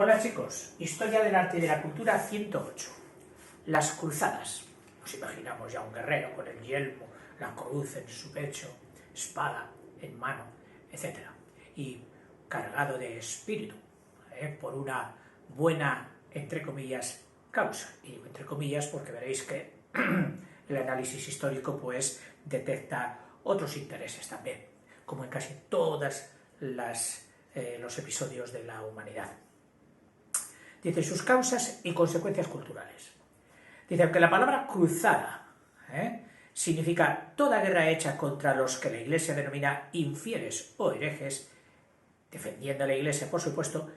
Hola chicos, Historia del Arte y de la Cultura 108. Las cruzadas. Nos imaginamos ya un guerrero con el yelmo, la cruz en su pecho, espada en mano, etc. Y cargado de espíritu, por una buena, entre comillas, causa. Y digo entre comillas porque veréis que el análisis histórico pues detecta otros intereses también, como en casi todos los episodios de la humanidad. Dice sus causas y consecuencias culturales. Dice, aunque la palabra cruzada significa toda guerra hecha contra los que la Iglesia denomina infieles o herejes, defendiendo a la Iglesia, por supuesto,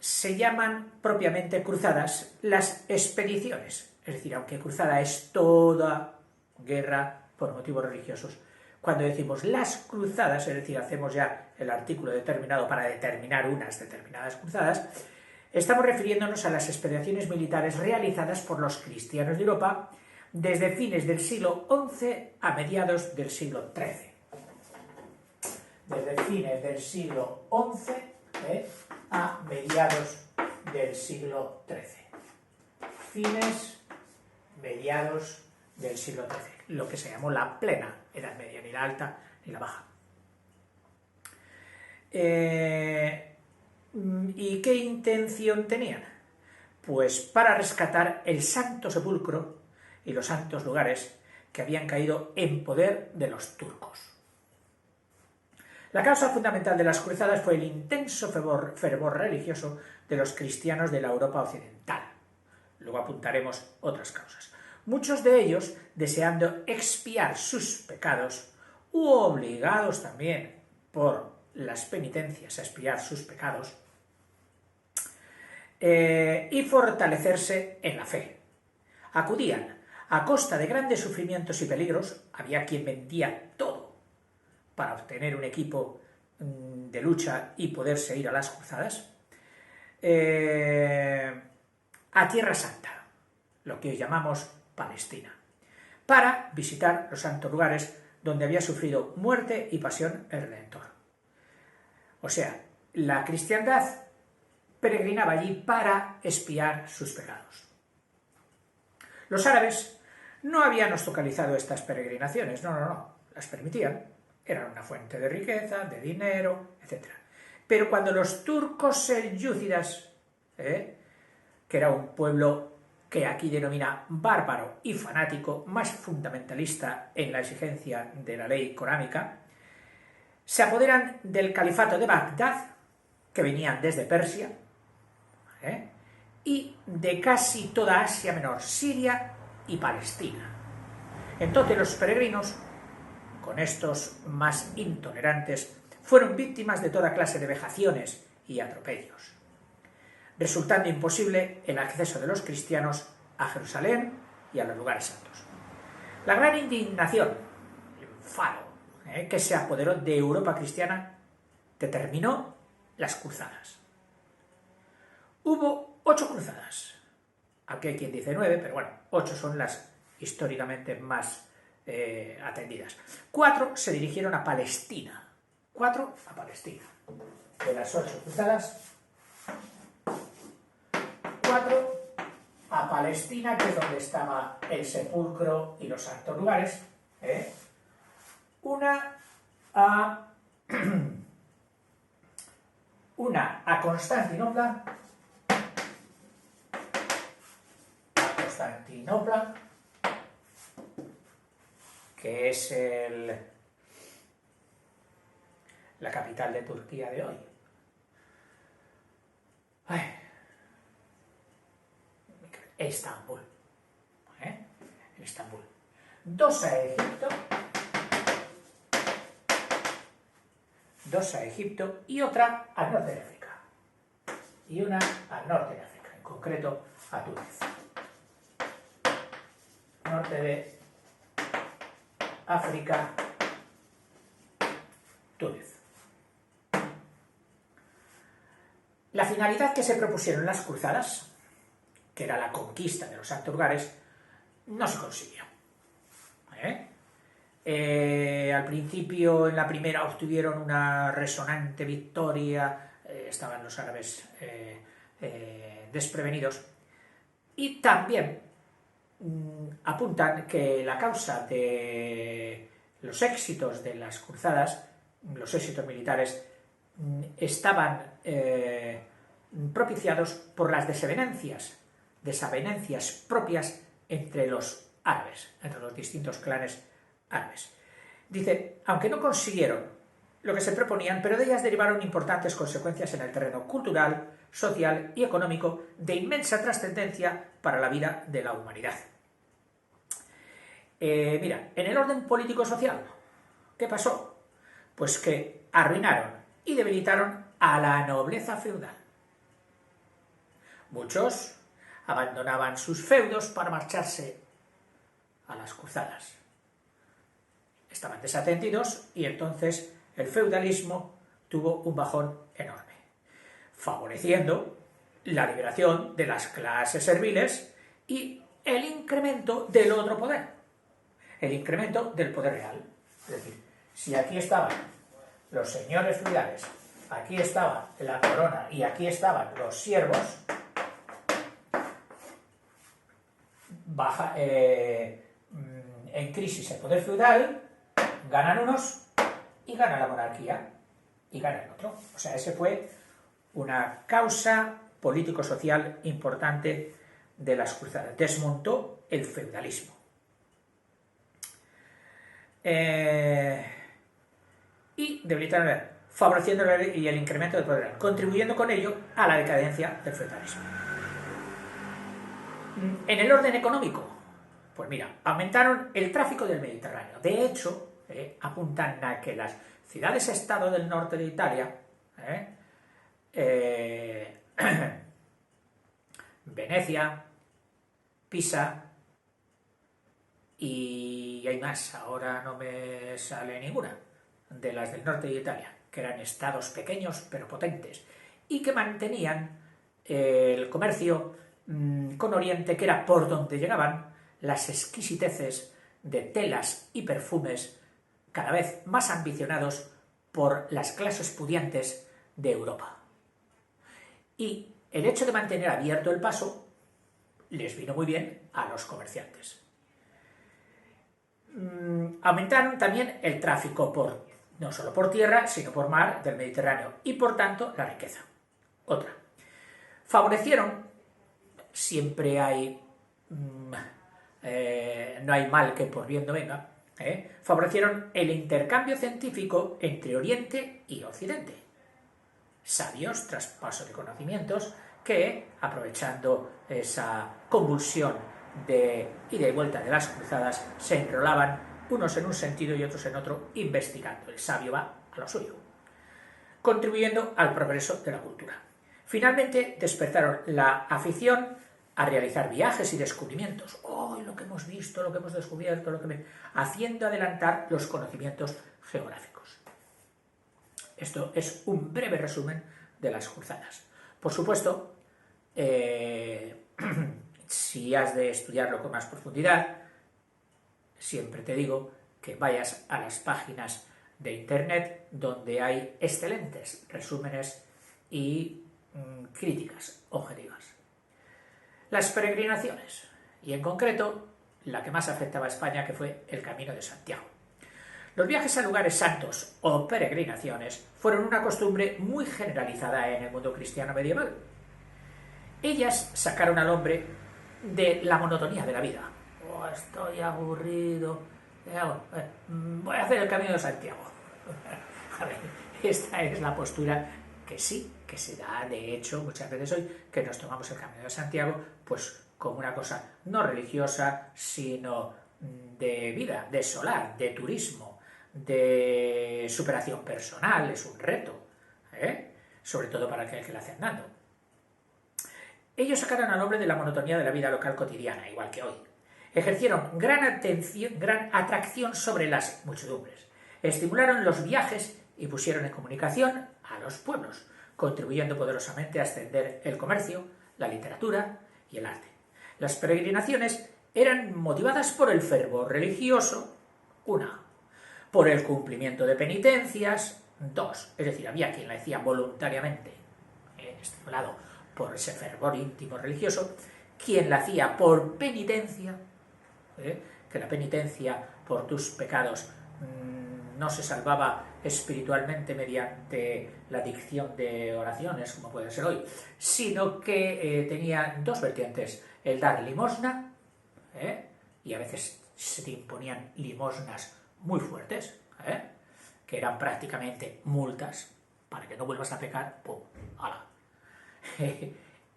se llaman propiamente cruzadas las expediciones. Es decir, aunque cruzada es toda guerra por motivos religiosos, cuando decimos las cruzadas, es decir, hacemos ya el artículo determinado para determinar unas determinadas cruzadas, estamos refiriéndonos a las expediciones militares realizadas por los cristianos de Europa desde fines del siglo XI a mediados del siglo XIII. Desde fines del siglo XI a mediados del siglo XIII. Fines, mediados del siglo XIII, lo que se llamó la plena Edad Media, ni la alta ni la baja. ¿Y qué intención tenían? Pues para rescatar el Santo Sepulcro y los santos lugares que habían caído en poder de los turcos. La causa fundamental de las cruzadas fue el intenso fervor religioso de los cristianos de la Europa occidental. Luego apuntaremos otras causas. Muchos de ellos deseando expiar sus pecados u obligados también por las penitencias a expiar sus pecados y fortalecerse en la fe. Acudían a costa de grandes sufrimientos y peligros, había quien vendía todo para obtener un equipo de lucha y poderse ir a las cruzadas, a Tierra Santa, lo que hoy llamamos Palestina, para visitar los santos lugares donde había sufrido muerte y pasión el Redentor. O sea, la cristiandad peregrinaba allí para expiar sus pecados. Los árabes no habían ostentado estas peregrinaciones, no, las permitían, eran una fuente de riqueza, de dinero, etc. Pero cuando los turcos selyúcidas, que era un pueblo que aquí denomina bárbaro y fanático, más fundamentalista en la exigencia de la ley coránica, se apoderan del califato de Bagdad, que venían desde Persia, y de casi toda Asia Menor, Siria y Palestina. Entonces los peregrinos, con estos más intolerantes, fueron víctimas de toda clase de vejaciones y atropellos, resultando imposible el acceso de los cristianos a Jerusalén y a los lugares santos. La gran indignación, el enfado, que se apoderó de Europa cristiana, determinó las cruzadas. Hubo 8 cruzadas, aunque hay quien dice 9, pero bueno, 8 son las históricamente más atendidas. 4 se dirigieron a Palestina. 4 a Palestina. De las 8 cruzadas, 4 a Palestina, que es donde estaba el sepulcro y los santos lugares. Una a Constantinopla. Que es la capital de Turquía de hoy. Estambul. Estambul. 2 a Egipto. 2 a Egipto y otra al norte de África. Y una al norte de África, en concreto a Túnez. Norte de África, Túnez. La finalidad que se propusieron las cruzadas, que era la conquista de los santos lugares, no se consiguió. Al principio, en la primera, obtuvieron una resonante victoria estaban los árabes desprevenidos, y también apuntan que la causa de los éxitos de las cruzadas, los éxitos militares, estaban propiciados por las desavenencias propias entre los árabes, entre los distintos clanes árabes. Dice, aunque no consiguieron lo que se proponían, pero de ellas derivaron importantes consecuencias en el terreno cultural, social y económico de inmensa trascendencia para la vida de la humanidad. Mira, en el orden político-social, ¿qué pasó? Pues que arruinaron y debilitaron a la nobleza feudal. Muchos abandonaban sus feudos para marcharse a las cruzadas. Estaban desatendidos y entonces el feudalismo tuvo un bajón enorme, favoreciendo la liberación de las clases serviles y el incremento del otro poder, el incremento del poder real. Es decir, si aquí estaban los señores feudales, aquí estaba la corona y aquí estaban los siervos, en crisis el poder feudal, ganan unos y gana la monarquía y gana el otro. O sea, ese fue una causa político-social importante de las cruzadas. Desmontó el feudalismo. Y debilitaron, favoreciendo el incremento del poder, contribuyendo con ello a la decadencia del feudalismo. En el orden económico, pues mira, aumentaron el tráfico del Mediterráneo. De hecho, apuntan a que las ciudades-estado del norte de Italia, Venecia, Pisa, y hay más, ahora no me sale ninguna, de las del norte de Italia, que eran estados pequeños pero potentes, y que mantenían el comercio con Oriente, que era por donde llegaban las exquisiteces de telas y perfumes cada vez más ambicionados por las clases pudientes de Europa. Y el hecho de mantener abierto el paso les vino muy bien a los comerciantes. Aumentaron también el tráfico no solo por tierra, sino por mar del Mediterráneo, y por tanto la riqueza. Otra. Favorecieron, siempre hay, no hay mal que por bien no venga, favorecieron el intercambio científico entre Oriente y Occidente. Sabios traspaso de conocimientos que, aprovechando esa convulsión de ida y vuelta de las cruzadas, se enrolaban unos en un sentido y otros en otro, investigando. El sabio va a lo suyo, contribuyendo al progreso de la cultura. Finalmente despertaron la afición a realizar viajes y descubrimientos. Lo que hemos visto, lo que hemos descubierto, haciendo adelantar los conocimientos geográficos. Esto es un breve resumen de las cruzadas. Por supuesto, si has de estudiarlo con más profundidad, siempre te digo que vayas a las páginas de internet donde hay excelentes resúmenes y críticas objetivas. Las peregrinaciones, y en concreto la que más afectaba a España, que fue el Camino de Santiago. Los viajes a lugares santos o peregrinaciones fueron una costumbre muy generalizada en el mundo cristiano medieval. Ellas sacaron al hombre de la monotonía de la vida. Estoy aburrido, voy a hacer el Camino de Santiago. A ver, esta es la postura que sí, que se da de hecho muchas veces hoy, que nos tomamos el Camino de Santiago pues como una cosa no religiosa, sino de vida, de solar, de turismo, de superación personal. Es un reto, sobre todo para aquel que la hace andando. Ellos sacaron al hombre de la monotonía de la vida local cotidiana, igual que hoy. Ejercieron gran atracción sobre las muchedumbres, estimularon los viajes y pusieron en comunicación a los pueblos, contribuyendo poderosamente a extender el comercio, la literatura y el arte. Las peregrinaciones eran motivadas por el fervor religioso, por el cumplimiento de penitencias, dos, es decir, había quien la hacía voluntariamente, estimulado por ese fervor íntimo religioso, quien la hacía por penitencia, que la penitencia por tus pecados no se salvaba espiritualmente mediante la dicción de oraciones, como puede ser hoy, sino que tenía dos vertientes: el dar limosna, y a veces se te imponían limosnas muy fuertes, que eran prácticamente multas, para que no vuelvas a pecar, ¡pum!, ¡hala!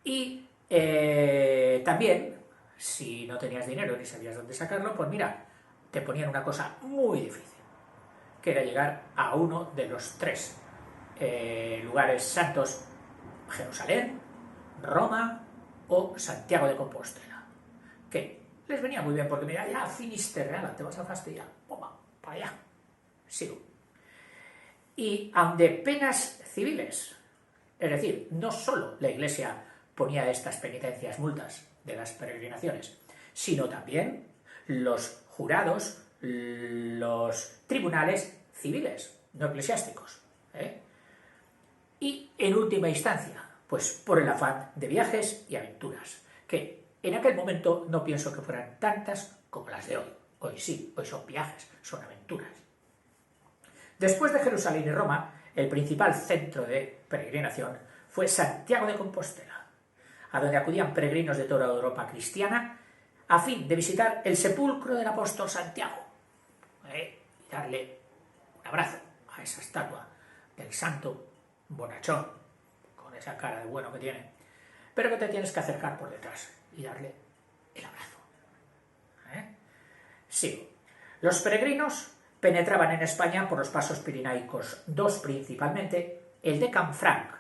Y también, si no tenías dinero ni sabías dónde sacarlo, pues mira, te ponían una cosa muy difícil, que era llegar a uno de los tres lugares santos: Jerusalén, Roma o Santiago de Compostela, que les venía muy bien, porque mira, ya Finisterre, te vas a fastidiar, ¡pumba!, para allá, sigo. Y aun de penas civiles, es decir, no solo la Iglesia ponía estas penitencias, multas de las peregrinaciones, sino también los jurados, los tribunales civiles, no eclesiásticos, y en última instancia, pues por el afán de viajes y aventuras, que en aquel momento no pienso que fueran tantas como las de hoy. Hoy sí, hoy son viajes, son aventuras. Después de Jerusalén y Roma, el principal centro de peregrinación fue Santiago de Compostela, a donde acudían peregrinos de toda Europa cristiana a fin de visitar el sepulcro del apóstol Santiago, y darle un abrazo a esa estatua del santo bonachón, con esa cara de bueno que tiene, pero que te tienes que acercar por detrás y darle el abrazo. Sí, los peregrinos penetraban en España por los pasos pirenaicos, dos principalmente: el de Canfranc,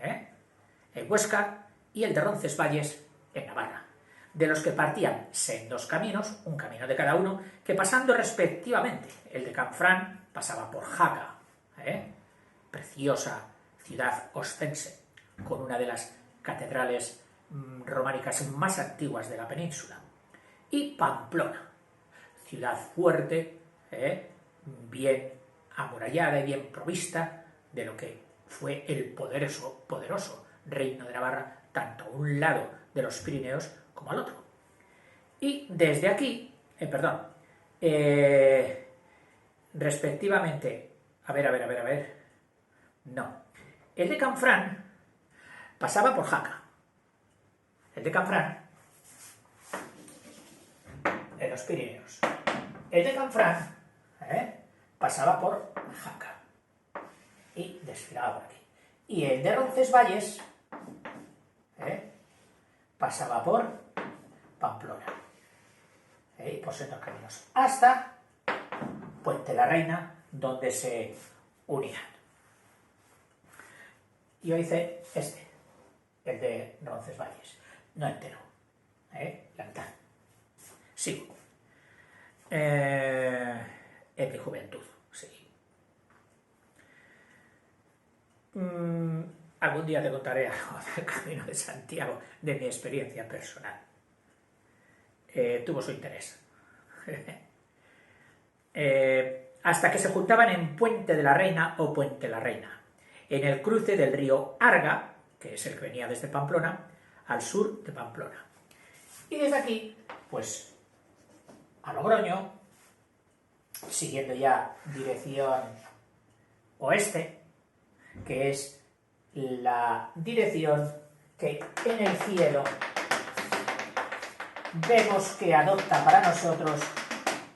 en Huesca, y el de Roncesvalles, en Navarra, de los que partían sendos caminos, un camino de cada uno, que pasando respectivamente, el de Canfranc pasaba por Jaca, preciosa ciudad ostense, con una de las catedrales románicas más antiguas de la península, y Pamplona, ciudad fuerte, bien amurallada y bien provista de lo que fue el poderoso reino de Navarra, tanto a un lado de los Pirineos como al otro. Y desde aquí, respectivamente, no, el de Canfranc pasaba por Jaca, el de Canfranc en los Pirineos, el de Canfranc pasaba por Jaca y desfilaba por aquí, y el de Roncesvalles pasaba por Pamplona, y por sendos caminos, hasta Puente la Reina, donde se unían. Yo hice el de Roncesvalles, no entero, la mitad. Sigo. En mi juventud, sí. Algún día te contaré algo del Camino de Santiago, de mi experiencia personal. Tuvo su interés. Hasta que se juntaban en Puente de la Reina o Puente la Reina, en el cruce del río Arga, que es el que venía desde Pamplona, al sur de Pamplona. Y desde aquí, pues, a Logroño, siguiendo ya dirección oeste, que es la dirección que en el cielo vemos que adopta para nosotros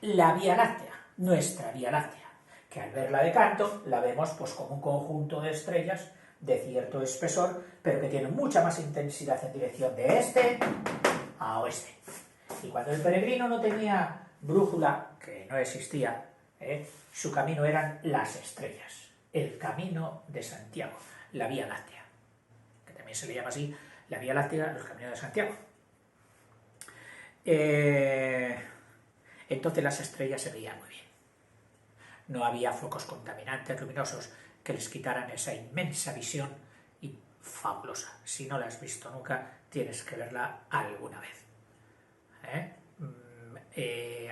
la Vía Láctea, nuestra Vía Láctea, que al verla de canto la vemos pues como un conjunto de estrellas de cierto espesor, pero que tiene mucha más intensidad en dirección de este a oeste. Y cuando el peregrino no tenía brújula, que no existía, su camino eran las estrellas, el Camino de Santiago, la Vía Láctea, que también se le llama así, la Vía Láctea, los Caminos de Santiago. Entonces las estrellas se veían muy bien. No había focos contaminantes luminosos que les quitaran esa inmensa visión y fabulosa. Si no la has visto nunca, tienes que verla alguna vez.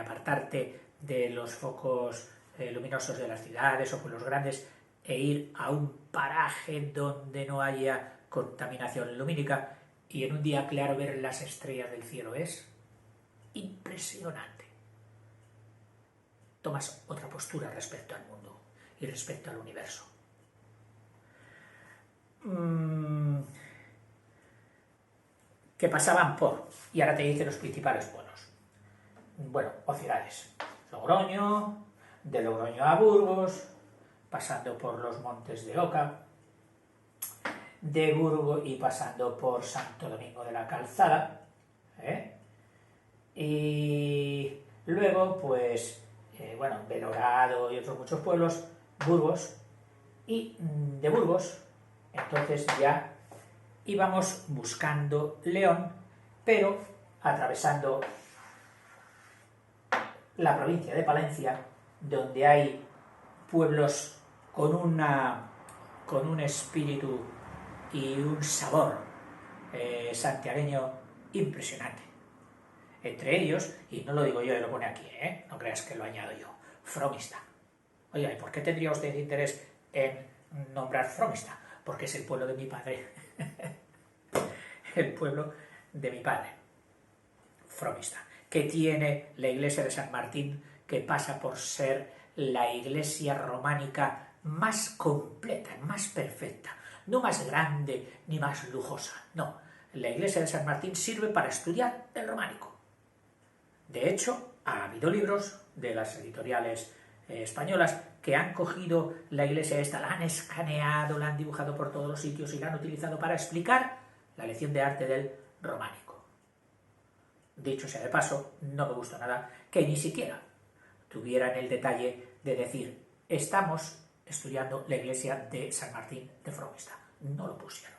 Apartarte de los focos luminosos de las ciudades o con los grandes e ir a un paraje donde no haya contaminación lumínica y en un día claro ver las estrellas del cielo es impresionante. Tomas otra postura respecto al mundo y respecto al universo. Que pasaban por, y ahora te dice los principales pueblos. Bueno, o ciudades. Logroño, de Logroño a Burgos, pasando por los montes de Oca, de Burgos y pasando por Santo Domingo de la Calzada, y luego, pues, bueno, Belorado y otros muchos pueblos, Burgos, y de Burgos, entonces ya íbamos buscando León, pero atravesando la provincia de Palencia, donde hay pueblos con un espíritu y un sabor santiagueño impresionante. Entre ellos, y no lo digo yo, lo pone aquí, no creas que lo añado yo, Fromista. Oiga, ¿y por qué tendría usted interés en nombrar Fromista? Porque es el pueblo de mi padre. El pueblo de mi padre. Fromista. Que tiene la iglesia de San Martín, que pasa por ser la iglesia románica más completa, más perfecta. No más grande ni más lujosa, no. La iglesia de San Martín sirve para estudiar el románico. De hecho, ha habido libros de las editoriales españolas que han cogido la iglesia esta, la han escaneado, la han dibujado por todos los sitios y la han utilizado para explicar la lección de arte del románico. Dicho sea de paso, no me gustó nada que ni siquiera tuvieran el detalle de decir estamos estudiando la iglesia de San Martín de Fromista. No lo pusieron.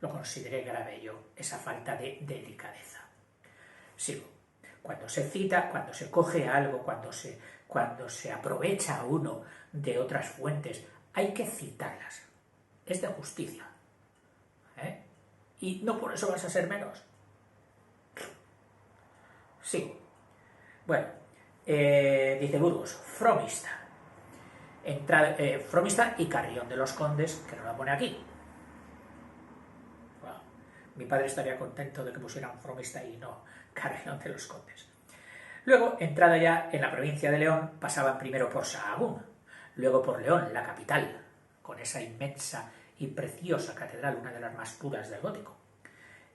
Lo consideré grave yo, esa falta de delicadeza. Sigo. Cuando se cita, cuando se coge algo, cuando se aprovecha a uno de otras fuentes, hay que citarlas. Es de justicia. Y no por eso vas a ser menos. Sigo. Bueno, dice Burgos, Fromista. Fromista y Carrión de los Condes, que no lo pone aquí. Bueno, mi padre estaría contento de que pusieran Fromista y no Carrión de los Condes. Luego, entrada ya en la provincia de León, pasaban primero por Sahagún, luego por León, la capital, con esa inmensa y preciosa catedral, una de las más puras del gótico,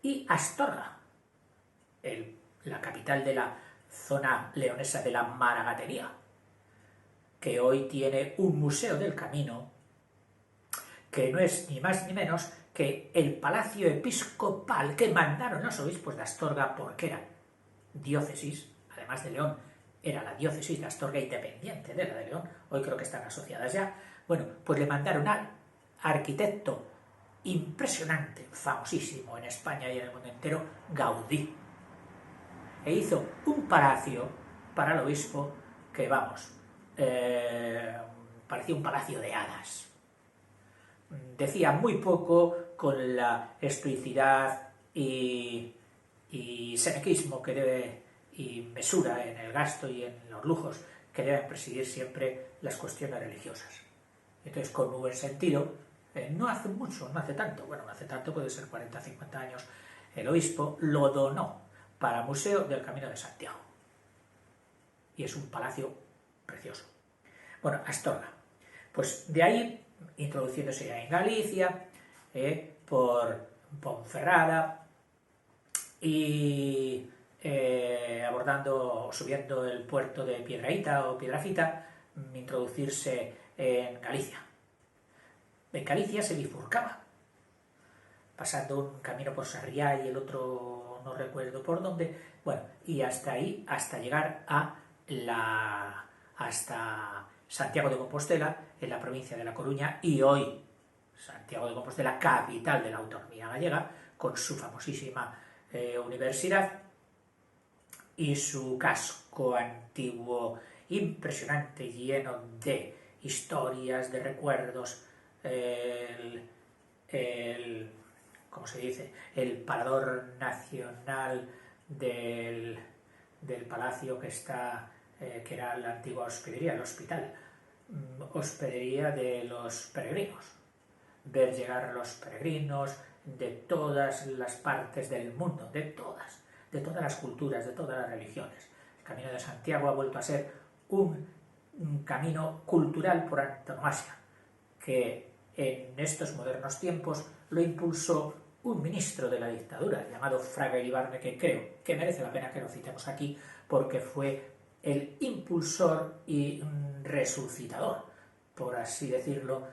y Astorga, la capital de la zona leonesa de la Maragatería, que hoy tiene un museo del camino que no es ni más ni menos que el palacio episcopal que mandaron los obispos de Astorga porque era diócesis, además de León, era la diócesis de Astorga independiente de la de León, hoy creo que están asociadas ya. Bueno, pues le mandaron al arquitecto impresionante, famosísimo en España y en el mundo entero, Gaudí, e hizo un palacio para el obispo que, vamos, parecía un palacio de hadas. Decía muy poco con la estoicidad y senequismo que debe, y mesura en el gasto y en los lujos que deben presidir siempre las cuestiones religiosas. Entonces, con buen sentido, no hace mucho, no hace tanto, bueno, no hace tanto, puede ser 40, 50 años, el obispo lo donó para el Museo del Camino de Santiago. Y es un palacio precioso. Bueno, Astorga. Pues de ahí, introduciéndose ya en Galicia, por Ponferrada, y subiendo el puerto de Piedrahíta o Piedrafita, introducirse en Galicia. En Galicia se bifurcaba, pasando un camino por Sarriá y el otro no recuerdo por dónde, bueno, y hasta ahí, hasta llegar hasta Santiago de Compostela, en la provincia de La Coruña, y hoy Santiago de Compostela, capital de la autonomía gallega, con su famosísima universidad y su casco antiguo impresionante, lleno de historias, de recuerdos, ¿cómo se dice? El parador nacional del palacio que era la antigua hospedería, el hospital. hospedería de los peregrinos, ver llegar a los peregrinos de todas las partes del mundo, de todas las culturas, de todas las religiones. El Camino de Santiago ha vuelto a ser un camino cultural por antonomasia, que en estos modernos tiempos lo impulsó un ministro de la dictadura llamado Fraga Iribarne, que creo que merece la pena que lo citemos aquí porque fue el impulsor y resucitador, por así decirlo,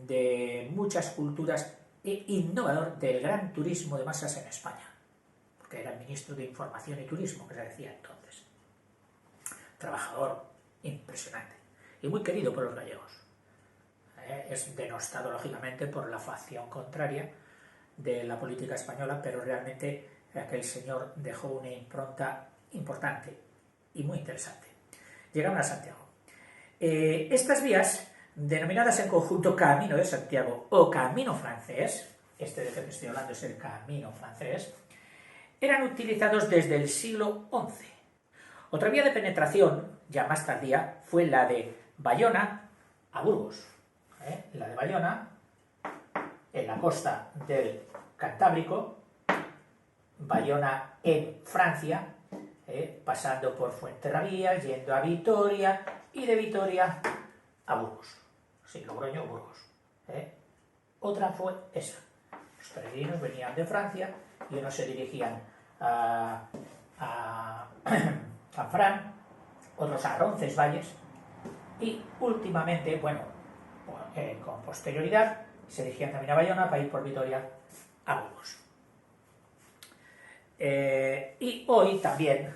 de muchas culturas e innovador del gran turismo de masas en España, porque era el ministro de Información y Turismo, que se decía entonces. Trabajador impresionante y muy querido por los gallegos. Es denostado, lógicamente, por la facción contraria de la política española, pero realmente aquel señor dejó una impronta importante y muy interesante. Llegaron a Santiago. Estas vías, denominadas en conjunto Camino de Santiago o Camino francés, este de que te estoy hablando es el Camino francés, eran utilizados desde el siglo XI. Otra vía de penetración, ya más tardía, fue la de Bayona a Burgos. La de Bayona, en la costa del Cantábrico, Bayona en Francia, pasando por Fuenterrabía, yendo a Vitoria y de Vitoria a Burgos. Sí, Logroño, Burgos. Otra fue esa. Los peregrinos venían de Francia y unos se dirigían a Canfrán, otros a Roncesvalles y últimamente, bueno, con posterioridad, se dirigían también a Bayona para ir por Vitoria a Burgos. Y hoy también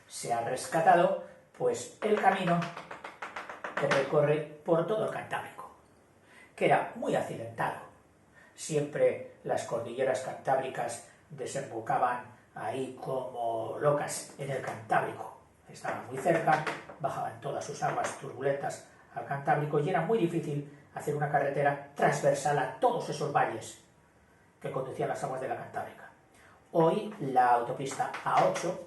se ha rescatado pues el camino que recorre por todo el Cantábrico, que era muy accidentado. Siempre las cordilleras cantábricas desembocaban ahí como locas en el Cantábrico. Estaban muy cerca, bajaban todas sus aguas turbulentas al Cantábrico y era muy difícil hacer una carretera transversal a todos esos valles que conducían las aguas de la Cantábrica. Hoy la autopista A8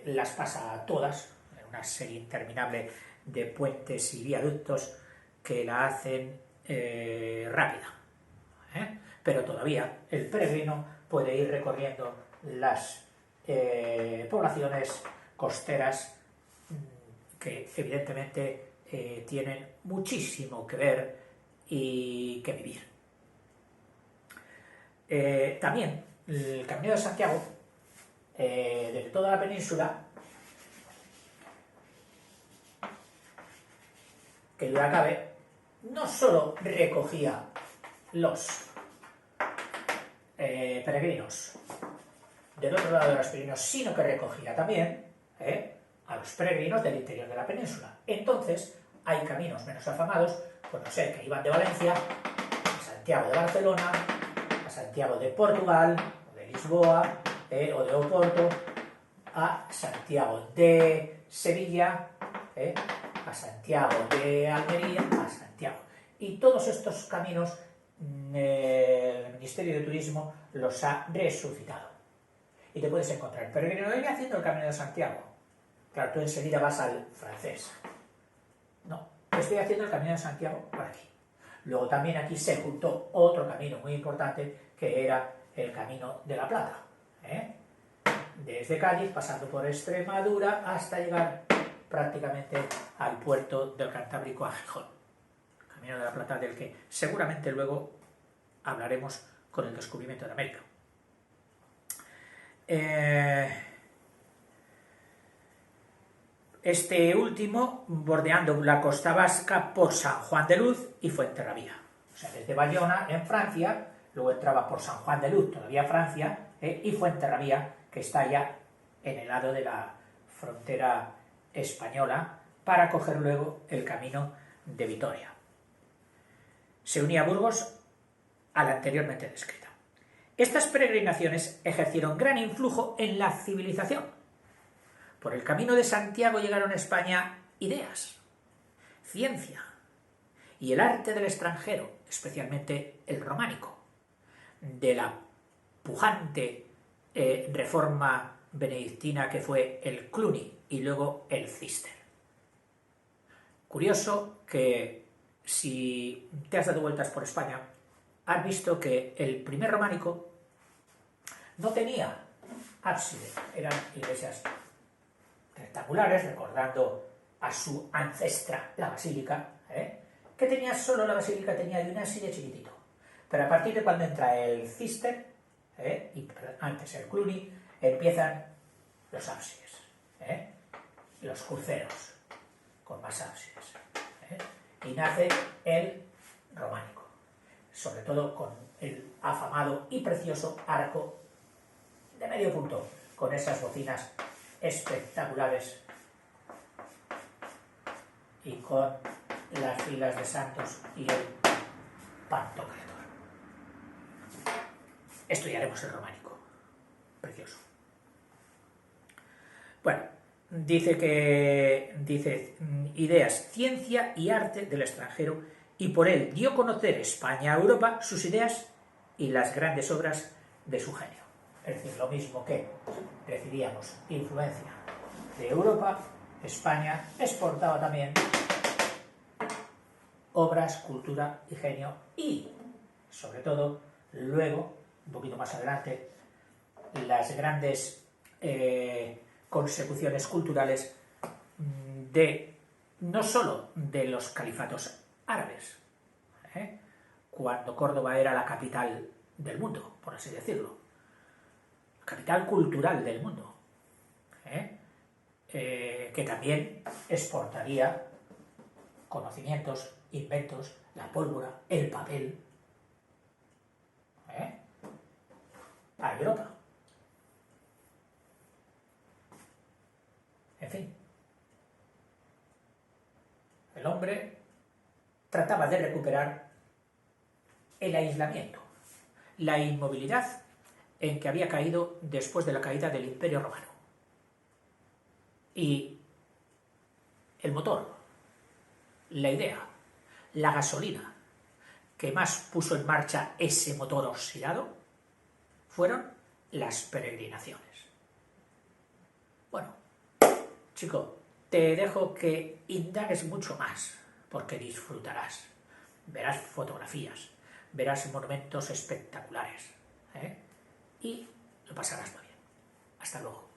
las pasa a todas, en una serie interminable de puentes y viaductos que la hacen rápida. Pero todavía el peregrino puede ir recorriendo las poblaciones costeras que evidentemente tienen muchísimo que ver y que vivir. También el Camino de Santiago, de toda la península, que duda cabe, no solo recogía los peregrinos del otro lado de los Pirineos, sino que recogía también a los peregrinos del interior de la península. Entonces, hay caminos menos afamados, pues no sé, que iban de Valencia a Santiago de Barcelona, a Santiago de Portugal, o de Lisboa, o de Oporto, a Santiago de Sevilla, a Santiago de Almería, a Santiago. Y todos estos caminos el Ministerio de Turismo los ha resucitado. Y te puedes encontrar, peregrino, ¿viene haciendo el Camino de Santiago? Claro, tú enseguida vas al francés. No, estoy haciendo el Camino de Santiago por aquí. Luego también aquí se juntó otro camino muy importante, que era el Camino de la Plata. Desde Cádiz, pasando por Extremadura, hasta llegar prácticamente al puerto del Cantábrico, a Gijón. El Camino de la Plata, del que seguramente luego hablaremos con el descubrimiento de América. Este último bordeando la costa vasca por San Juan de Luz y Fuenterrabía. O sea, desde Bayona, en Francia, luego entraba por San Juan de Luz, todavía Francia, y Fuenterrabía, que está ya en el lado de la frontera española, para coger luego el camino de Vitoria. Se unía a Burgos a la anteriormente descrita. Estas peregrinaciones ejercieron gran influjo en la civilización. Por el Camino de Santiago llegaron a España ideas, ciencia y el arte del extranjero, especialmente el románico, de la pujante reforma benedictina que fue el Cluny y luego el Cister. Curioso que si te has dado vueltas por España, has visto que el primer románico no tenía ábside, eran iglesias rectangulares, recordando a su ancestra, la basílica, que tenía solo la basílica, tenía un ábside chiquitito. Pero a partir de cuando entra el Cister, y antes el Cluny, empiezan los ábsides, los cruceros, con más ábsides, y nace el románico, sobre todo con el afamado y precioso arco de medio punto, con esas bocinas espectaculares y con las filas de santos y el Pantocrator. Estudiaremos el románico, precioso. Bueno, dice ideas, ciencia y arte del extranjero, y por él dio a conocer España a Europa sus ideas y las grandes obras de su genio. Es decir, lo mismo que deciríamos, influencia de Europa, España exportaba también obras, cultura y genio, y sobre todo, luego, un poquito más adelante, las grandes consecuciones culturales de no solo de los califatos árabes, cuando Córdoba era la capital del mundo, por así decirlo, la capital cultural del mundo, que también exportaría conocimientos, inventos, la pólvora, el papel, a Europa. En fin, el hombre trataba de recuperar el aislamiento, la inmovilidad en que había caído después de la caída del Imperio Romano. Y el motor, la idea, la gasolina que más puso en marcha ese motor oxidado fueron las peregrinaciones. Bueno, chico, te dejo que indagues mucho más, porque disfrutarás. Verás fotografías, verás monumentos espectaculares, y lo pasarás muy bien. Hasta luego.